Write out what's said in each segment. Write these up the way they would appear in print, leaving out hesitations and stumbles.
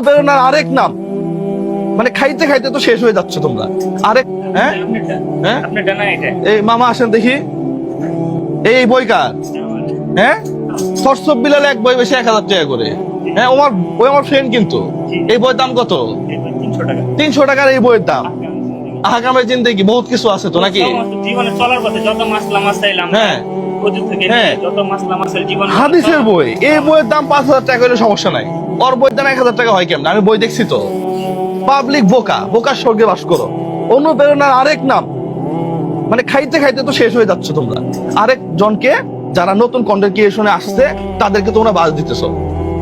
অনুপ্রেরণার আরেক নাম। মানে খাইতে খাইতে তো শেষ হয়ে যাচ্ছে তোমরা। আরেক হ্যাঁ হ্যাঁ এই মামা আসেন দেখি, এই বই কার? হ্যাঁ সরসব বিলাল এক বই বেশি 1000 টাকা করে। হ্যাঁ ওই আমার ফ্রেন্ড, কিন্তু এই বইয়ের দাম কত? 300 টাকার এই বইয়ের দাম। আহকামে জিন্দেগি বহুত কিছু আছে তো নাকি? জীবনে চলার পথে যত মাসলা মাসাইলাম, হ্যাঁ ওদের থেকে হ্যাঁ যত মাসলা মাসাইল জীবন হাদিসের বই, এই বইয়ের দাম 5000 টাকা হলে সমস্যা নাই। ওর বইয়ের দাম 1000 টাকা হয় কেমন? আমি বই দেখছি তো। পাবলিক বোকা, বোকার স্বর্গে বাস করো। অনুপ্রেরণার আরেক নাম। মানে খাইতে খাইতে তো শেষ হয়ে যাচ্ছ তোমরা। আরেক জনকে যারা নতুন কন্টেন্ট ক্রিয়েশনে আসছে তাদেরকে তোমরা বাজ দিতেছো।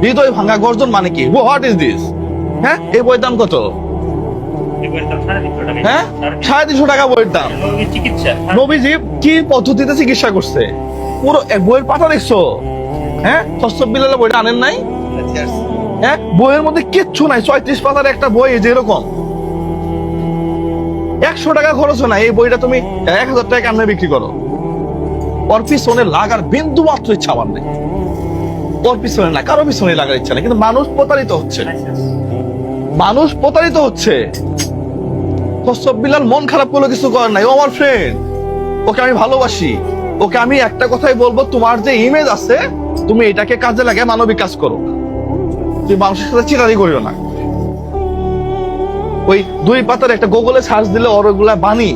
হৃদয় ভাঙা গর্জন মানে কি? What is this? হ্যাঁ এই বইয়ের দাম কত? হ্যাঁ 350 টাকা বইয়ের দাম। চিকিৎসা নবীজি কি পদ্ধতিতে চিকিৎসা করছে পুরো এক বইয়ের পাতা দেখছো? হ্যাঁ সরসব বিলালের বইটা আনেন নাই? হ্যাঁ বইয়ের মধ্যে কিচ্ছু নাই। 34 পাতার একটা বই যেরকম 100 টাকা খরচ না। এই বইটা তুমি 1000 টাকা কেমনে বিক্রি করো? ওর পিছনে লাগার বিন্দু মাত্র ইচ্ছা আমার নেই। ওর পিছনে না, কারো পিছনে লাগার ইচ্ছা নেই। কিন্তু মানুষ প্রতারিত হচ্ছে, মানুষ প্রতারিত হচ্ছে। সরসব বিলাল মন খারাপ করলে কিছু করার নাই। ও আমার ফ্রেন্ড, ওকে আমি ভালোবাসি। ওকে আমি একটা কথাই বলবো, তোমার যে ইমেজ আছে তুমি এটাকে কাজে লাগে মানবিক কাজ করো। তুই মানুষের সাথে চিটারি করিও না। ওই 2 পাতার একটা গুগলে সার্চ দিলে ওরগুলা বাণী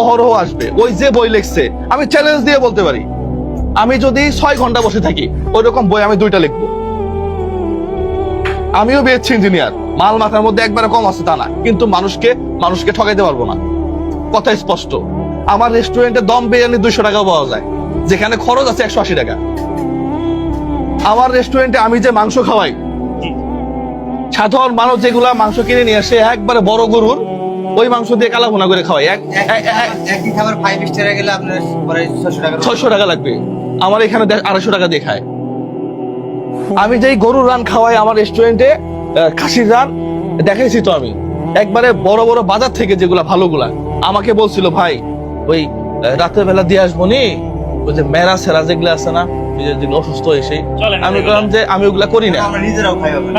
অহরহ আসবে। ওই যে বই লিখছে, আমি চ্যালেঞ্জ দিয়ে বলতে পারি, আমি যদি 6 ঘন্টা বসে থাকি ওই রকম বই আমি 2টা লিখবো। আমিও বিএসসি ইঞ্জিনিয়ার, মাল মাথার মধ্যে একবারে কম আছে তা না, কিন্তু মানুষকে ঠকাইতে পারবো না। কথা স্পষ্ট। আমার রেস্টুরেন্টে দম বিরিয়ানি 200 টাকা পাওয়া যায়, যেখানে খরচ আছে 180 টাকা। আমার রেস্টুরেন্টে আমি যে মাংস খাওয়াই, সাধারণ মানুষ যেগুলা মাংস কিনে নিয়ে আসে একবারে বড় গরুর, ওই মাংস দিয়ে কালা ভুনা করে খাওয়াই। একই খাবার 5 স্টারে গেলে আপনার পরে 600 টাকা লাগবে। আমার এখানে 250 টাকা দিয়ে খায়। আমি যেই গরুর রান খাওয়াই আমার রেস্টুরেন্টে, খাসির রান দেখাইছি তো আমি, একবারে বড় বড় বাজার থেকে যেগুলা ভালোগুলা। আমাকে বলছিল ভাই ওই রাতের বেলা দিয়ে আসবো নি, ওই যে মেরা সেরা যেগুলো আছে না, যেগুলো অসুস্থ এসে, আমি বললাম যে আমি ওগুলা করি না, আমরা নিজেরাও খাই হবে।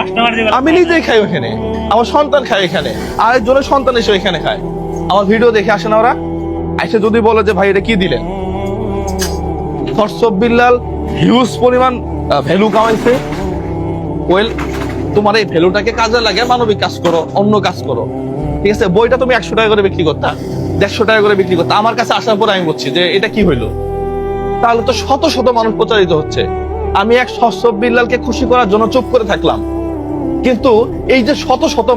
আমি নিজেই খাই ওখানে, আমার সন্তান খায় এখানে, আরেকজনের সন্তান এসে এখানে খায়। আমার ভিডিও দেখে আসে না ওরা, এসে যদি বলে যে ভাই এটা কি দিলেন। সরসব বিলাল হিউজ পরিমাণ ভ্যালু কামাইছে। ওয়েল, তোমার এই ভ্যালুটাকে কাজে লাগে মানবিক কাজ করো, অন্য কাজ করো। ঠিক আছে, বইটা তুমি 100 টাকা করে বিক্রি করতা, 150 টাকা করে বিক্রি করতা। আমার কাছে আসার পর আমি বলছি যে এটা কি হইলো, তাহলে তো শত শত মানুষ প্রচারিত হচ্ছে। আমি এক সরসব বিলালকে খুশি করার জন্য চুপ করে থাকলাম, কিন্তু এই যে শত শত